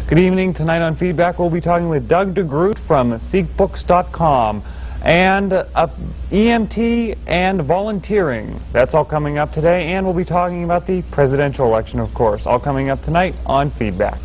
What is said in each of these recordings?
Good evening. Tonight on Feedback, we'll be talking with Doug DeGroot from SeekBooks.com and EMT and volunteering. That's all coming up today, and we'll be talking about the presidential election, of course. All coming up tonight on Feedback.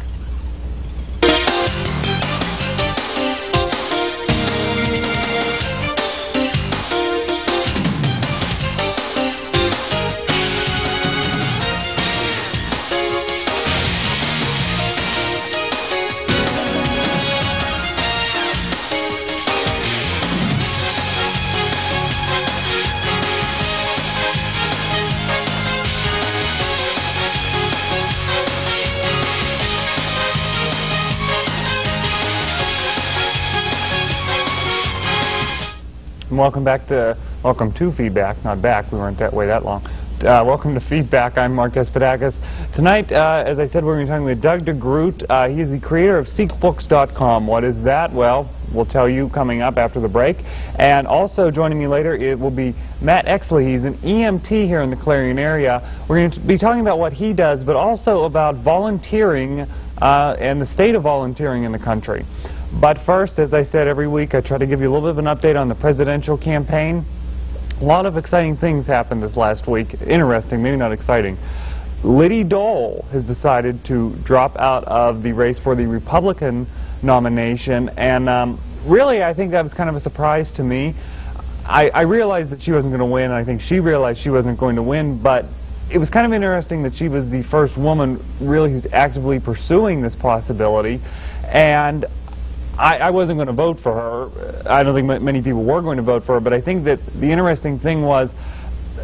Welcome to Feedback, not back. We weren't that way that long. Welcome to Feedback. I'm Mark Espadakis. Tonight, as I said, we're going to be talking with Doug DeGroot. He's the creator of SeekBooks.com. What is that? Well, we'll tell you coming up after the break. And also joining me later, it will be Matt Exley. He's an EMT here in the Clarion area. We're going to be talking about what he does, but also about volunteering and the state of volunteering in the country. But first, as I said, every week I try to give you a little bit of an update on the presidential campaign. A lot of exciting things happened this last week. Interesting, maybe not exciting. Liddy Dole has decided to drop out of the race for the Republican nomination, and really I think that was kind of a surprise to me. I realized that she wasn't going to win, and I think she realized she wasn't going to win, but it was kind of interesting that she was the first woman really who's actively pursuing this possibility, and I wasn't going to vote for her. I don't think many people were going to vote for her, but I think that the interesting thing was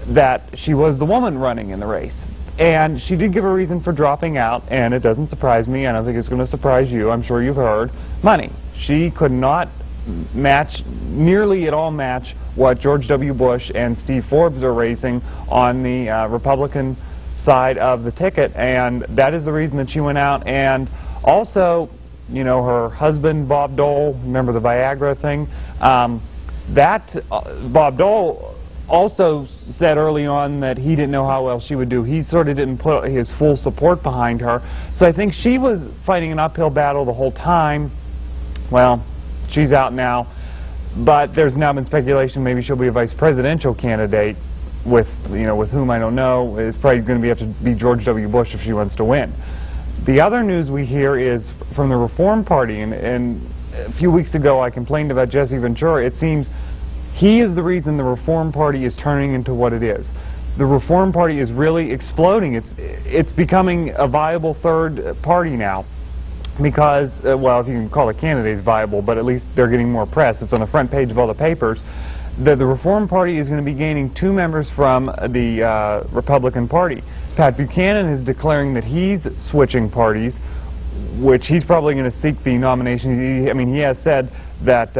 that she was the woman running in the race. And she did give a reason for dropping out, and it doesn't surprise me. I don't think it's going to surprise you. I'm sure you've heard. Money. She could not nearly at all match what George W. Bush and Steve Forbes are raising on the Republican side of the ticket, and that is the reason that she went out. And also, you know, her husband, Bob Dole, remember the Viagra thing? Bob Dole also said early on that he didn't know how well she would do. He sort of didn't put his full support behind her. So I think she was fighting an uphill battle the whole time. Well, she's out now. But there's now been speculation maybe she'll be a vice presidential candidate with whom I don't know. It's probably going to have to be George W. Bush if she wants to win. The other news we hear is from the Reform Party, and a few weeks ago I complained about Jesse Ventura. It seems he is the reason the Reform Party is turning into what it is. The Reform Party is really exploding. It's becoming a viable third party now because, well, if you can call the candidates viable, but at least they're getting more press. It's on the front page of all the papers. The Reform Party is going to be gaining 2 members from the Republican Party. Pat Buchanan is declaring that he's switching parties, which he's probably going to seek the nomination. I mean, he has said that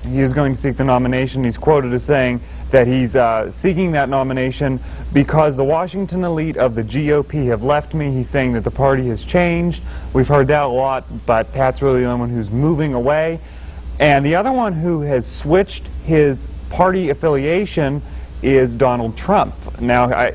he is going to seek the nomination. He's quoted as saying that he's seeking that nomination because the Washington elite of the GOP have left me. He's saying that the party has changed. We've heard that a lot, but Pat's really the one who's moving away. And the other one who has switched his party affiliation is Donald Trump. Now,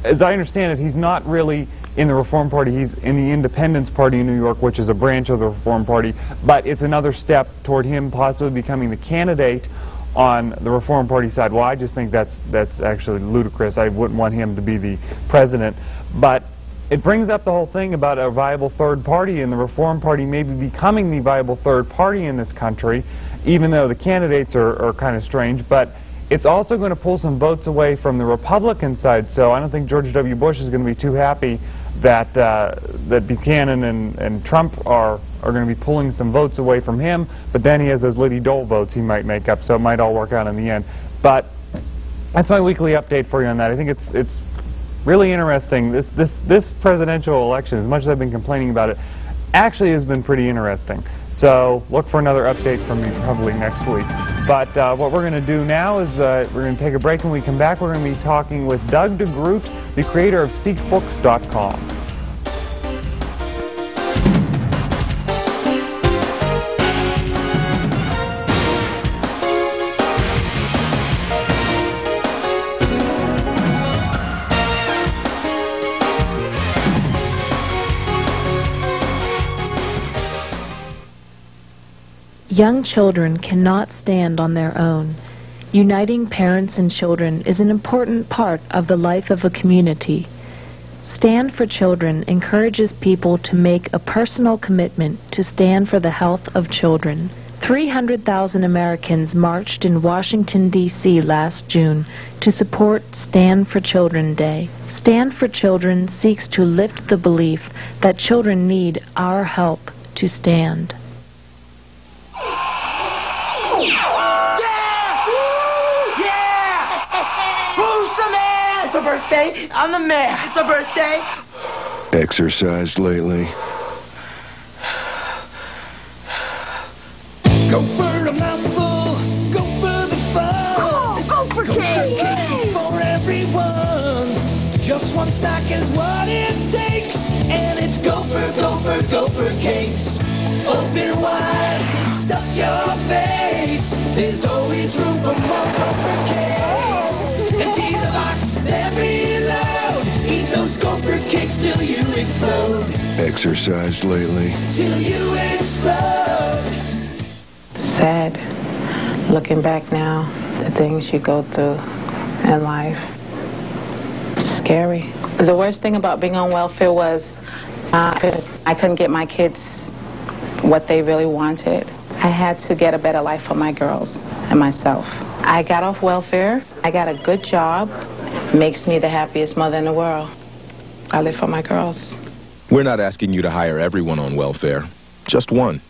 as I understand it, he's not really in the Reform Party. He's in the Independence Party in New York, which is a branch of the Reform Party. But it's another step toward him possibly becoming the candidate on the Reform Party side. Well, I just think that's actually ludicrous. I wouldn't want him to be the president. But it brings up the whole thing about a viable third party, and the Reform Party maybe becoming the viable third party in this country, even though the candidates are kind of strange. But it's also going to pull some votes away from the Republican side, so I don't think George W. Bush is going to be too happy that that Buchanan and Trump are going to be pulling some votes away from him, but then he has those Liddy Dole votes he might make up, so it might all work out in the end. But that's my weekly update for you on that. I think it's really interesting. This presidential election, as much as I've been complaining about it, actually has been pretty interesting. So look for another update from me probably next week. But what we're going to do now is we're going to take a break. When we come back, we're going to be talking with Doug DeGroot, the creator of SeekBooks.com. Young children cannot stand on their own. Uniting parents and children is an important part of the life of a community. Stand for Children encourages people to make a personal commitment to stand for the health of children. 300,000 Americans marched in Washington, D.C. last June to support Stand for Children Day. Stand for Children seeks to lift the belief that children need our help to stand. It's her birthday. I'm the man. It's her birthday. Exercised lately? Go for a mouthful. Go for the fun. Come on, go for cake. Cakes for everyone. Just one stack is what it takes. And it's Gopher cakes. Open wide, stuff your face. There's always room for more Gopher cakes. Empty the box, they're reload. Eat those Gopher cakes till you explode. Exercised lately? Till you explode. Sad, looking back now, the things you go through in life. Scary. The worst thing about being on welfare was I couldn't get my kids what they really wanted. I had to get a better life for my girls and myself. I got off welfare. I got a good job. Makes me the happiest mother in the world. I live for my girls. We're not asking you to hire everyone on welfare, just one.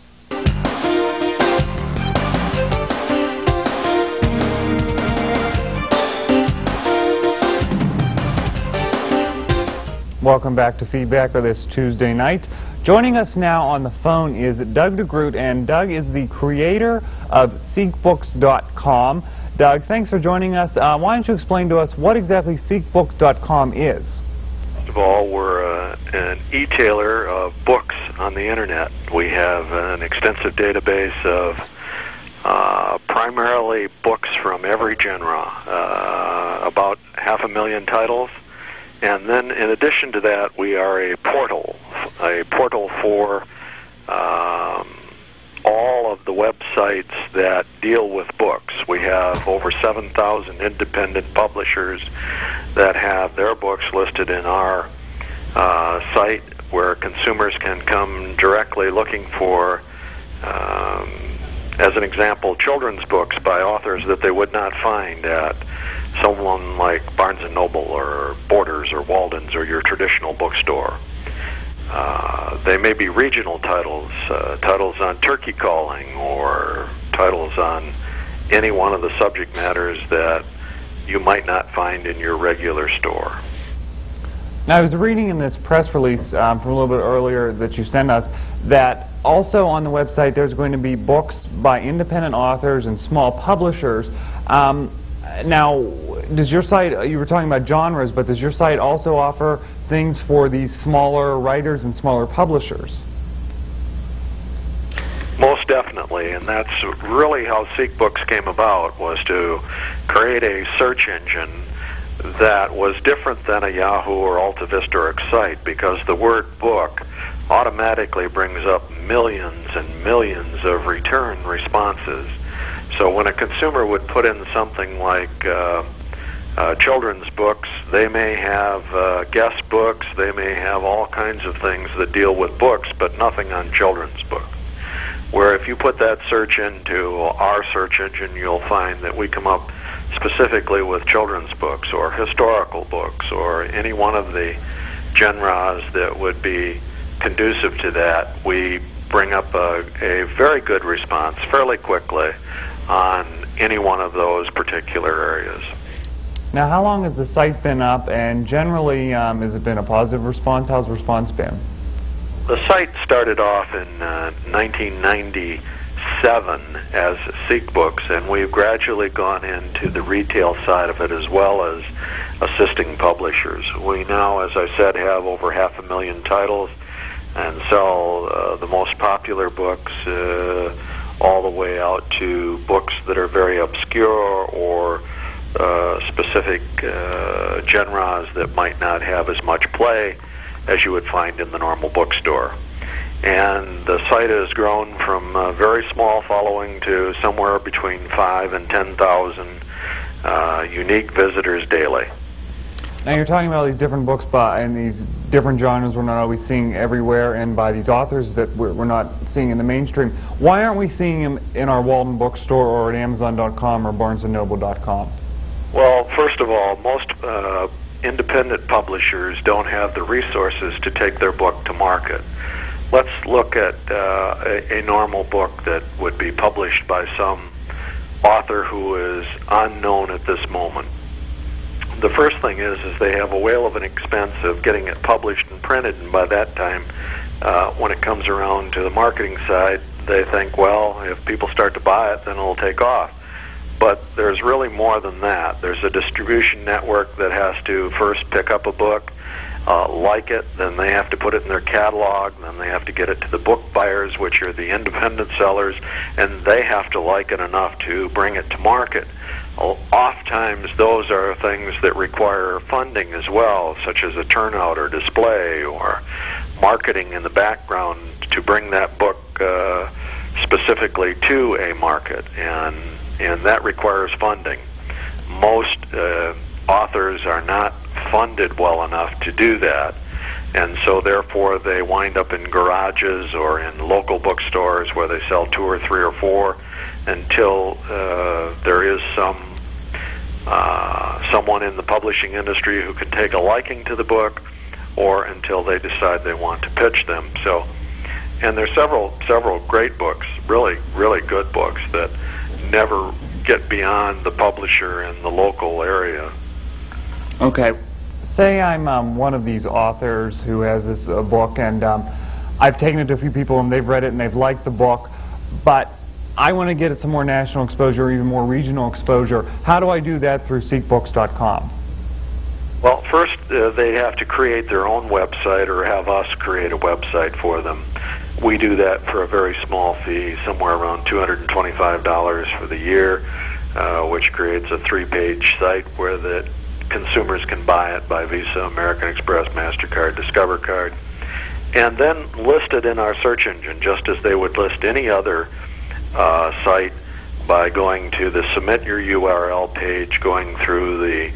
Welcome back to Feedback for this Tuesday night. Joining us now on the phone is Doug DeGroot, and Doug is the creator of SeekBooks.com. Doug, thanks for joining us. Why don't you explain to us what exactly SeekBooks.com is? First of all, we're an e-tailer of books on the internet. We have an extensive database of primarily books from every genre, about 500,000 titles. And then in addition to that, we are a portal for all of the websites that deal with books. We have over 7,000 independent publishers that have their books listed in our site, where consumers can come directly looking for, as an example, children's books by authors that they would not find at someone like Barnes & Noble or Borders or Walden's or your traditional bookstore. They may be regional titles, titles on turkey calling, or titles on any one of the subject matters that you might not find in your regular store. Now, I was reading in this press release from a little bit earlier that you sent us that also on the website there's going to be books by independent authors and small publishers. Now, does your site, you were talking about genres, but does your site also offer things for these smaller writers and smaller publishers? Most definitely, and that's really how SeekBooks came about, was to create a search engine that was different than a Yahoo or Alta Vista site, because the word book automatically brings up millions and millions of return responses. So when a consumer would put in something like children's books, they may have guest books, they may have all kinds of things that deal with books, but nothing on children's books. Where if you put that search into our search engine, you'll find that we come up specifically with children's books or historical books or any one of the genres that would be conducive to that. We bring up a very good response fairly quickly on any one of those particular areas. Now, how long has the site been up, and generally has it been a positive response? How's the response been? The site started off in 1997 as SeekBooks, and we've gradually gone into the retail side of it as well as assisting publishers. We now, as I said, have over 500,000 titles and sell the most popular books all the way out to books that are very obscure or specific genres that might not have as much play as you would find in the normal bookstore. And the site has grown from a very small following to somewhere between 5,000 and 10,000 unique visitors daily. Now you're talking about these different books and these different genres we're not always seeing everywhere, and by these authors that we're not seeing in the mainstream. Why aren't we seeing them in our Walden bookstore or at Amazon.com or BarnesandNoble.com? Well, first of all, most independent publishers don't have the resources to take their book to market. Let's look at a normal book that would be published by some author who is unknown at this moment. The first thing is they have a whale of an expense of getting it published and printed, and by that time, when it comes around to the marketing side, they think, well, if people start to buy it, then it'll take off. But there's really more than that. There's a distribution network that has to first pick up a book, like it, then they have to put it in their catalog, then they have to get it to the book buyers, which are the independent sellers, and they have to like it enough to bring it to market. Oftentimes those are things that require funding as well, such as a turnout or display or marketing in the background to bring that book specifically to a market, and that requires funding. Most authors are not funded well enough to do that, and so therefore they wind up in garages or in local bookstores where they sell 2 or 3 or 4 until there is someone in the publishing industry who can take a liking to the book, or until they decide they want to pitch them. So, and there's several great books, really good books that never get beyond the publisher in the local area. Okay, say I'm one of these authors who has this book, and I've taken it to a few people and they've read it and they've liked the book, but I want to get it some more national exposure or even more regional exposure. How do I do that through seekbooks.com? Well, first they have to create their own website or have us create a website for them. We do that for a very small fee, somewhere around $225 for the year, which creates a 3-page site where the consumers can buy it by Visa, American Express, MasterCard, Discover Card, and then list it in our search engine just as they would list any other site by going to the Submit Your URL page, going through the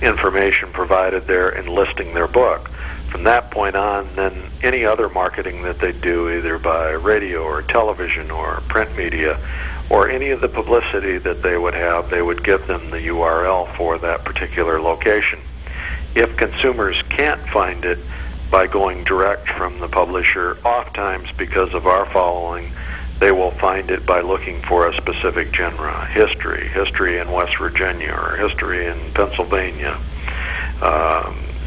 information provided there and listing their book. From that point on, then any other marketing that they do, either by radio or television or print media, or any of the publicity that they would have, they would give them the URL for that particular location. If consumers can't find it by going direct from the publisher, oftentimes because of our following, they will find it by looking for a specific genre, history in West Virginia or history in Pennsylvania.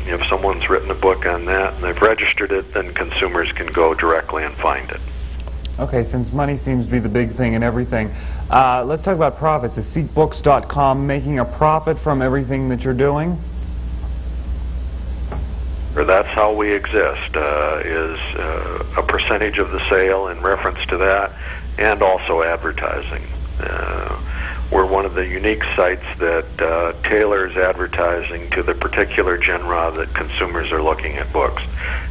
If someone's written a book on that and they've registered it, then consumers can go directly and find it. Okay, since money seems to be the big thing in everything, let's talk about profits. Is seekbooks.com making a profit from everything that you're doing? That's how we exist, is a percentage of the sale in reference to that, and also advertising. We're one of the unique sites that tailors advertising to the particular genre that consumers are looking at books.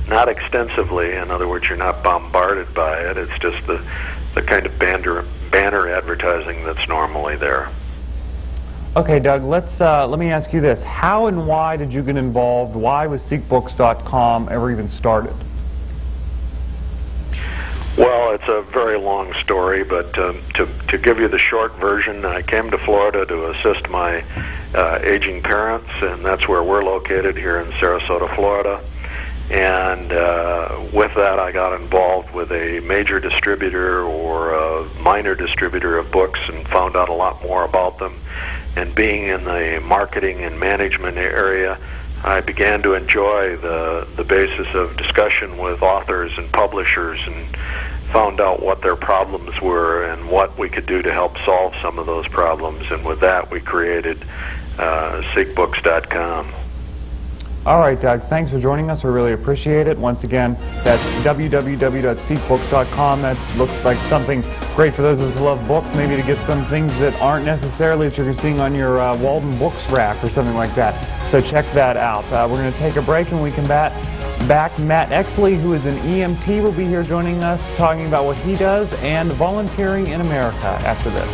Not extensively, in other words, you're not bombarded by it, it's just the kind of banner advertising that's normally there. Okay, Doug, let me ask you this. How and why did you get involved? Why was seekbooks.com ever even started? Well, it's a very long story, but to give you the short version, I came to Florida to assist my aging parents, and that's where we're located, here in Sarasota, Florida. And with that, I got involved with a major distributor or a minor distributor of books and found out a lot more about them. And being in the marketing and management area, I began to enjoy the basis of discussion with authors and publishers, and found out what their problems were and what we could do to help solve some of those problems. And with that, we created seekbooks.com. All right, Doug, thanks for joining us. We really appreciate it. Once again, that's www.seekbooks.com. That looks like something great for those of us who love books, maybe to get some things that aren't necessarily that you're seeing on your Walden Books rack or something like that. So check that out. We're going to take a break, and when we come back, back. Matt Exley, who is an EMT, will be here joining us, talking about what he does and volunteering in America after this.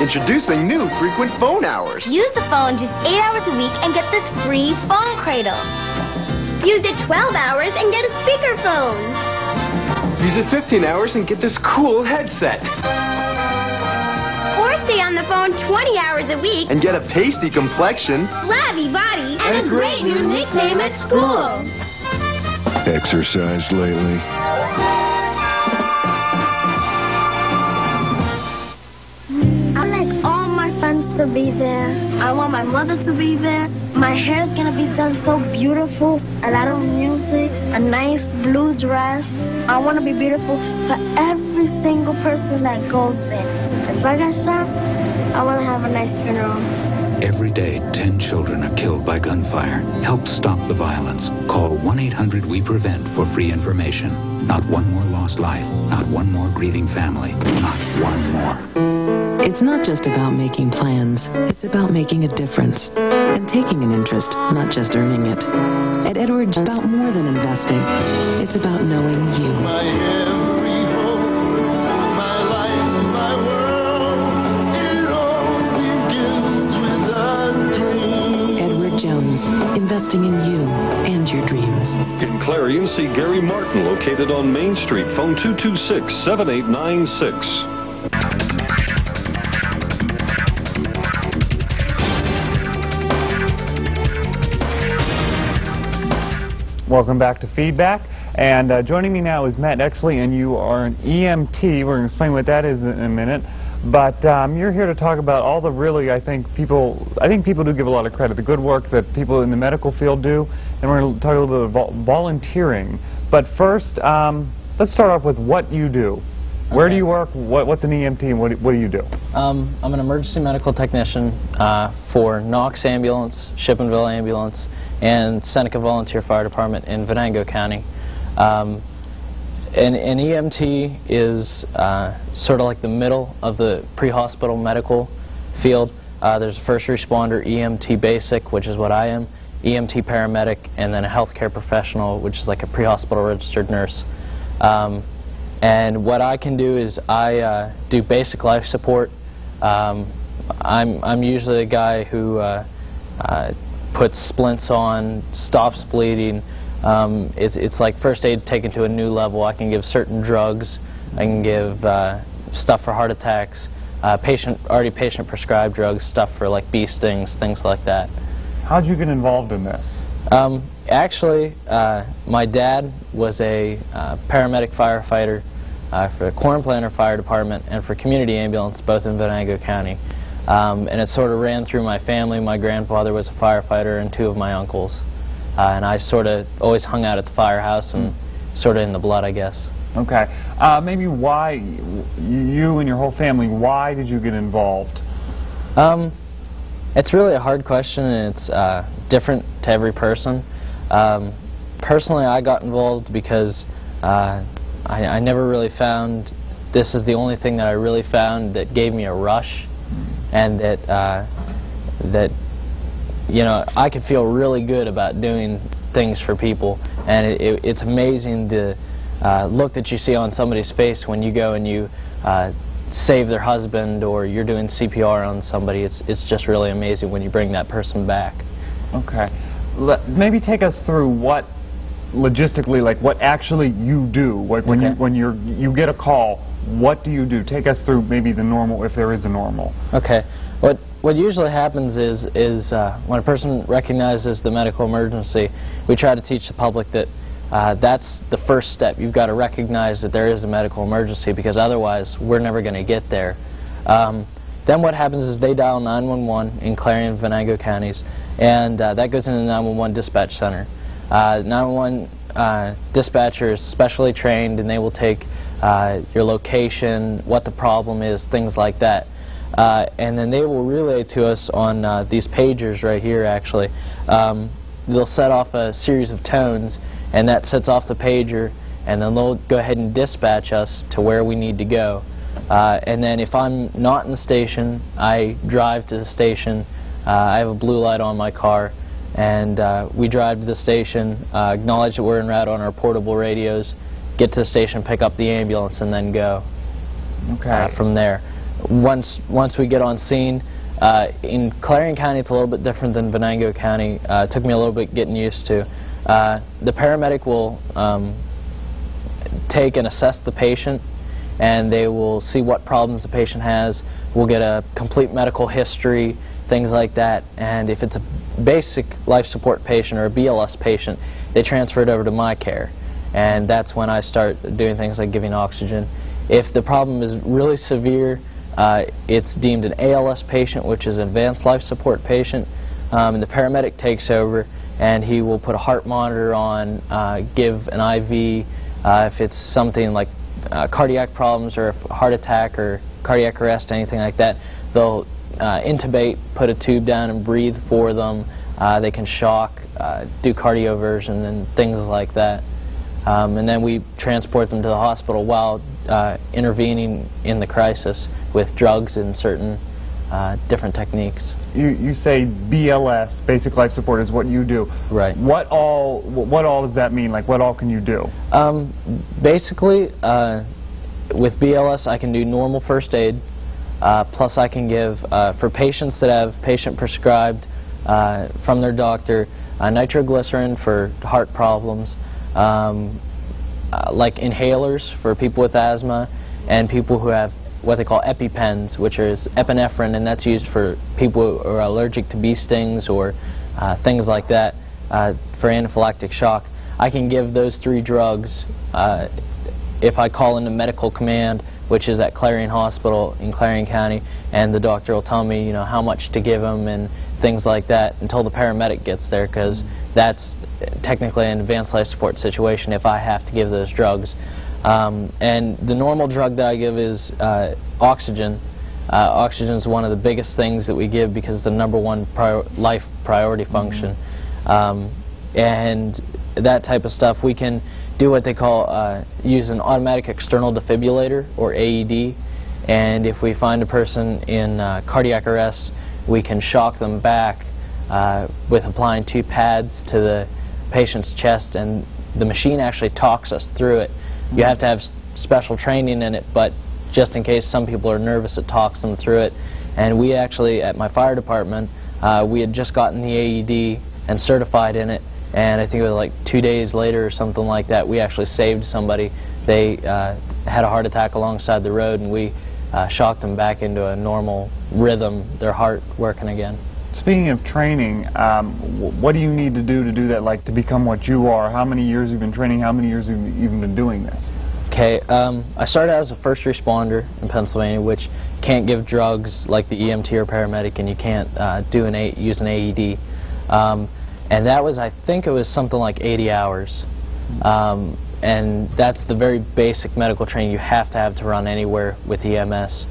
Introducing new frequent phone hours. Use the phone just 8 hours a week and get this free phone cradle. Use it 12 hours and get a speakerphone. Use it 15 hours and get this cool headset. Or stay on the phone 20 hours a week And get a pasty complexion. flabby body, and a great new nickname at school. Exercised lately? I like all my friends to be there. I want my mother to be there. My hair's gonna be done so beautiful. A lot of music, a nice blue dress. I want to be beautiful for every single person that goes there. If I get shot, I want to have a nice funeral. Every day, 10 children are killed by gunfire. Help stop the violence. Call 1-800-WE-PREVENT for free information. Not one more lost life. Not one more grieving family. Not one more. It's not just about making plans. It's about making a difference. And taking an interest, not just earning it. At Edwards, it's about more than investing. It's about knowing you. My every hope, my life, my world, it all begins with a dream. Edward Jones, investing in you and your dreams. In Clarion, see Gary Martin, located on Main Street. Phone 226-7896. Welcome back to Feedback, and joining me now is Matt Exley, and you are an EMT. We're going to explain what that is in a minute, but you're here to talk about all the really, I think people do give a lot of credit, the good work that people in the medical field do, and we're going to talk a little bit about volunteering. But first, let's start off with what you do. Where do you work? What's an EMT, and what do you do? I'm an emergency medical technician for Knox Ambulance, Shippenville Ambulance, and Seneca Volunteer Fire Department in Venango County. An EMT is sort of like the middle of the pre-hospital medical field. There's a first responder EMT basic, which is what I am, EMT paramedic, and then a healthcare professional, which is like a pre-hospital registered nurse. And what I can do is I do basic life support. I'm usually a guy who puts splints on, stops bleeding. It's like first aid taken to a new level. I can give certain drugs. I can give stuff for heart attacks, already patient prescribed drugs, stuff for like bee stings, things like that. How'd you get involved in this? Actually, my dad was a paramedic firefighter for the Corn Planter Fire Department and for Community Ambulance, both in Venango County. And it sort of ran through my family. My grandfather was a firefighter and two of my uncles. And I sort of always hung out at the firehouse and sort of in the blood, I guess. Okay. Maybe why, you and your whole family, why did you get involved? It's really a hard question, and it's different to every person. Personally, I got involved because I never really found, this is the only thing that I really found that gave me a rush, and that you know, I could feel really good about doing things for people, and it's amazing the look that you see on somebody's face when you go and you save their husband or you're doing CPR on somebody. It's just really amazing when you bring that person back. Okay. Maybe take us through what logistically, like what actually you do, like when you get a call, what do you do? Take us through maybe the normal, if there is a normal. Okay. What usually happens is when a person recognizes the medical emergency, we try to teach the public that that's the first step. You've got to recognize that there is a medical emergency, because otherwise we're never going to get there. Then what happens is they dial 911 in Clarion, Venango counties, and that goes into the 911 dispatch center. 911 dispatcher is specially trained, and they will take your location, what the problem is, things like that. and then they will relay to us on these pagers right here, actually. They'll set off a series of tones, and that sets off the pager, and then they'll go ahead and dispatch us to where we need to go. And then if I'm not in the station, I drive to the station. I have a blue light on my car, and we drive to the station, acknowledge that we're en route on our portable radios, get to the station, pick up the ambulance, and then go from there. Once we get on scene, in Clarion County it's a little bit different than Venango County. It took me a little bit getting used to. The paramedic will take and assess the patient, and they will see what problems the patient has. We'll get a complete medical history, things like that, and if it's a basic life support patient or a BLS patient, they transfer it over to my care, and that's when I start doing things like giving oxygen. If the problem is really severe, it's deemed an ALS patient, which is an advanced life support patient, and the paramedic takes over, and he will put a heart monitor on, give an IV. If it's something like cardiac problems or a heart attack or cardiac arrest, anything like that, they'll intubate, put a tube down and breathe for them. They can shock, do cardioversion and things like that. And then we transport them to the hospital while intervening in the crisis with drugs and certain different techniques. You say BLS, basic life support, is what you do. Right. What all does that mean? Like, what all can you do? Basically, with BLS, I can do normal first aid. Plus, I can give, for patients that have patient prescribed from their doctor, nitroglycerin for heart problems, like inhalers for people with asthma, and people who have what they call EpiPens, which is epinephrine, and that's used for people who are allergic to bee stings or things like that for anaphylactic shock. I can give those 3 drugs if I call into medical command, which is at Clarion Hospital in Clarion County, and the doctor will tell me, how much to give them and things like that until the paramedic gets there, because that's technically an advanced life support situation if I have to give those drugs. And the normal drug that I give is oxygen. Oxygen is one of the biggest things that we give because it's the #1 life priority function. And that type of stuff, we can do what they call use an automatic external defibrillator, or AED, and if we find a person in cardiac arrest, we can shock them back with applying 2 pads to the patient's chest, and the machine actually talks us through it. You have to have special training in it, but just in case some people are nervous, it talks them through it. And we actually, at my fire department, we had just gotten the AED and certified in it, and I think it was like 2 days later or something like that, we actually saved somebody. They had a heart attack alongside the road, and we shocked them back into a normal rhythm, their heart working again. Speaking of training, what do you need to do that, like to become what you are? How many years have you been training? How many years have you even been doing this? Okay, I started out as a first responder in Pennsylvania, which you can't give drugs like the EMT or paramedic, and you can't use an AED. And that was, I think it was something like 80 hours. And that's the very basic medical training you have to run anywhere with EMS.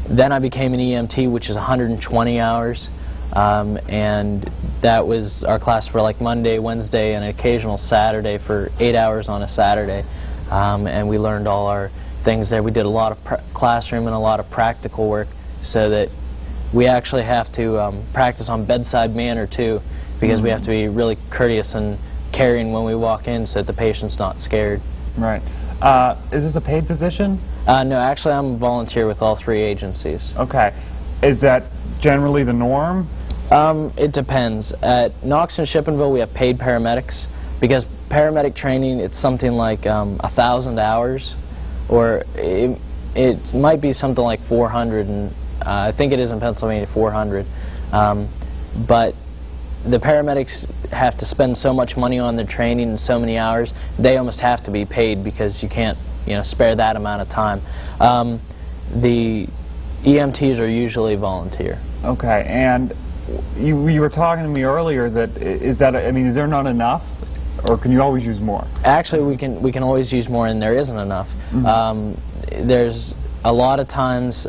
Then I became an EMT, which is 120 hours, and that was our class for like Monday, Wednesday, and an occasional Saturday for 8 hours on a Saturday, and we learned all our things there. We did a lot of classroom and a lot of practical work, so that we actually have to practice on bedside manner too, because we have to be really courteous and caring when we walk in so that the patient's not scared. Right. Is this a paid position? No, actually I'm a volunteer with all 3 agencies. Okay. Is that generally the norm? It depends. At Knox and Shippenville we have paid paramedics, because paramedic training, it's something like 1,000 hours, or it might be something like 400, and I think it is in Pennsylvania 400. But the paramedics have to spend so much money on their training and so many hours, they almost have to be paid because you can't spare that amount of time. The EMTs are usually volunteer. Okay, and you were talking to me earlier that is there not enough, or can you always use more? Actually, we can always use more, and there isn't enough. There's a lot of times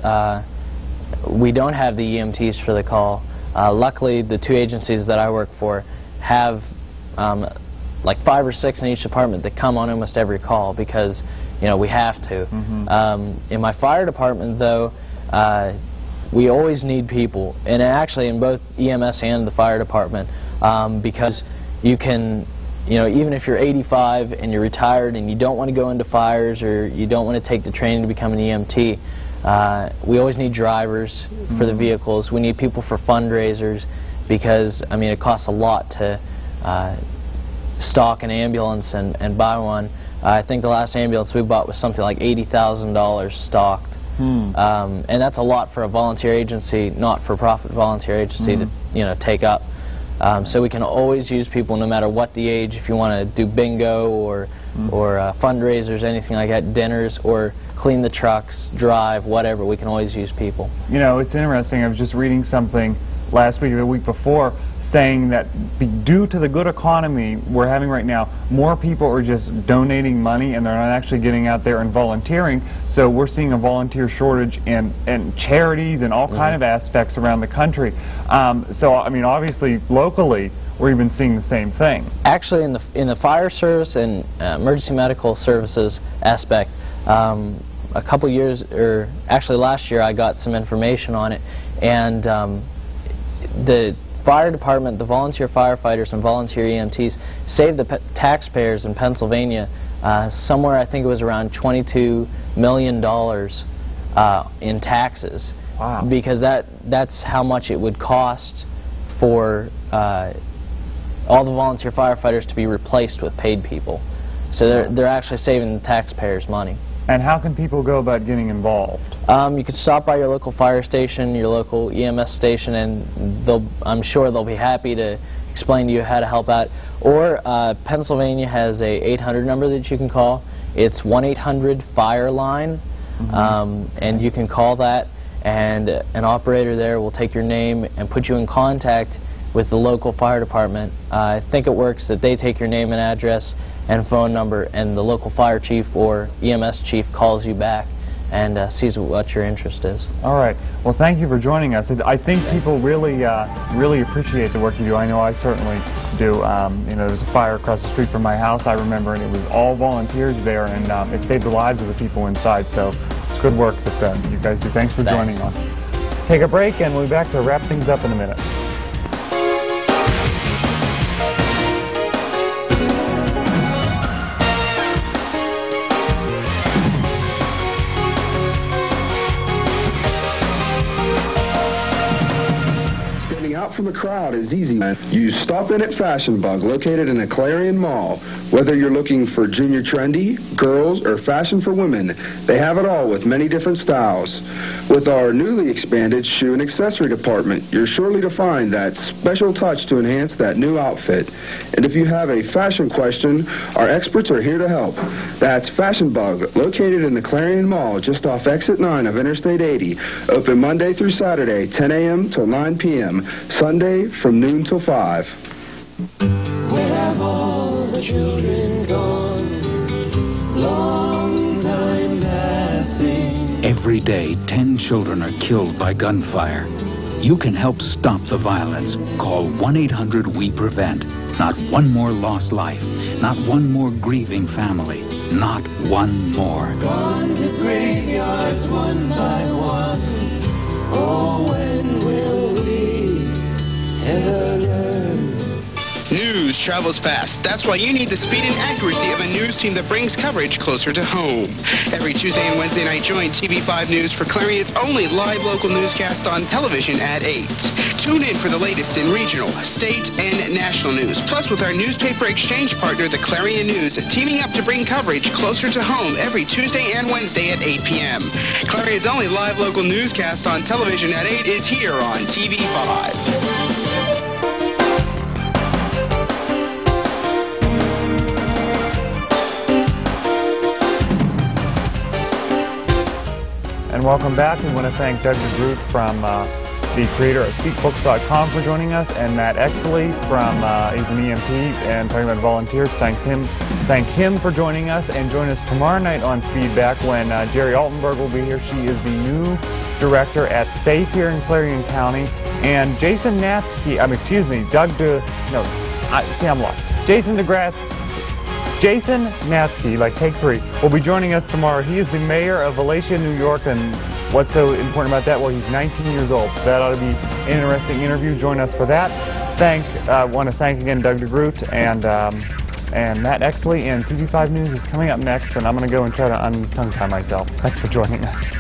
we don't have the EMTs for the call. Luckily, the 2 agencies that I work for have like 5 or 6 in each department that come on almost every call because, you know, we have to. In my fire department, though, we always need people, and actually in both EMS and the fire department, because you can, you know, even if you're 85 and you're retired and you don't want to go into fires or you don't want to take the training to become an EMT, we always need drivers for the vehicles. We need people for fundraisers because, I mean, it costs a lot to stock an ambulance and buy one. I think the last ambulance we bought was something like $80,000 stocked. And that's a lot for a volunteer agency, not-for-profit volunteer agency to, you know, take up. So we can always use people no matter what the age. If you want to do bingo or fundraisers, anything like that, dinners, or clean the trucks, drive, whatever, we can always use people. You know, it's interesting. I was just reading something last week or the week before saying that due to the good economy we're having right now, more people are just donating money and they're not actually getting out there and volunteering. So we're seeing a volunteer shortage in charities and all kind of aspects around the country. So, I mean, obviously, locally, we're even seeing the same thing. Actually, in the fire service and emergency medical services aspect, a couple years, or actually last year, I got some information on it, and the fire department, the volunteer firefighters and volunteer EMTs saved the taxpayers in Pennsylvania somewhere, I think it was around $22 million in taxes. Wow. Because that's how much it would cost for all the volunteer firefighters to be replaced with paid people. So they're actually saving the taxpayers money. And how can people go about getting involved? You can stop by your local fire station, your local EMS station, and I'm sure they'll be happy to explain to you how to help out. Or Pennsylvania has a 800 number that you can call. It's 1-800-FIRE-LINE, and you can call that, and an operator there will take your name and put you in contact with the local fire department. I think it works that they take your name and address and phone number, and the local fire chief or EMS chief calls you back and sees what your interest is. All right. Well, thank you for joining us. I think people really appreciate the work you do. I know I certainly do. You know, there's a fire across the street from my house, I remember, and it was all volunteers there, and it saved the lives of the people inside. So it's good work that you guys do. Thanks for joining us. Take a break, and we'll be back to wrap things up in a minute. Out from the crowd is easy. You stop in at Fashion Bug, located in the Clarion Mall. Whether you're looking for junior trendy, girls, or fashion for women, they have it all with many different styles. With our newly expanded shoe and accessory department, you're surely to find that special touch to enhance that new outfit. And if you have a fashion question, our experts are here to help. That's Fashion Bug, located in the Clarion Mall, just off Exit 9 of Interstate 80. Open Monday through Saturday, 10 a.m. till 9 p.m. Sunday from noon till 5. Where have all the children gone? Long time passing. Every day, 10 children are killed by gunfire. You can help stop the violence. Call 1-800-WE-PREVENT. Not one more lost life. Not one more grieving family. Not one more. Gone to graveyards one by one. Oh, when will we ever learn? News travels fast. That's why you need the speed and accuracy of a news team that brings coverage closer to home. Every Tuesday and Wednesday night, join TV5 News for Clarion's only live local newscast on television at 8. Tune in for the latest in regional, state, and national news. Plus, with our newspaper exchange partner, the Clarion News, teaming up to bring coverage closer to home every Tuesday and Wednesday at 8 p.m. Clarion's only live local newscast on television at 8 is here on TV5. And welcome back. We want to thank Doug DeGroot from the creator of SeekBooks.com, for joining us, and Matt Exley from he's an EMT and talking about volunteers. Thank him for joining us, and join us tomorrow night on Feedback when Jerry Altenberg will be here. She is the new director at SAFE here in Clarion County, and Jason Natsky, I'm lost. Jason Natsky, like take three, will be joining us tomorrow. He is the mayor of Valencia, New York, and what's so important about that? Well, he's 19 years old, so that ought to be an interesting interview. Join us for that. I want to thank again Doug DeGroot and Matt Exley, and TV5 News is coming up next, and I'm going to go and try to untongue-tie myself. Thanks for joining us.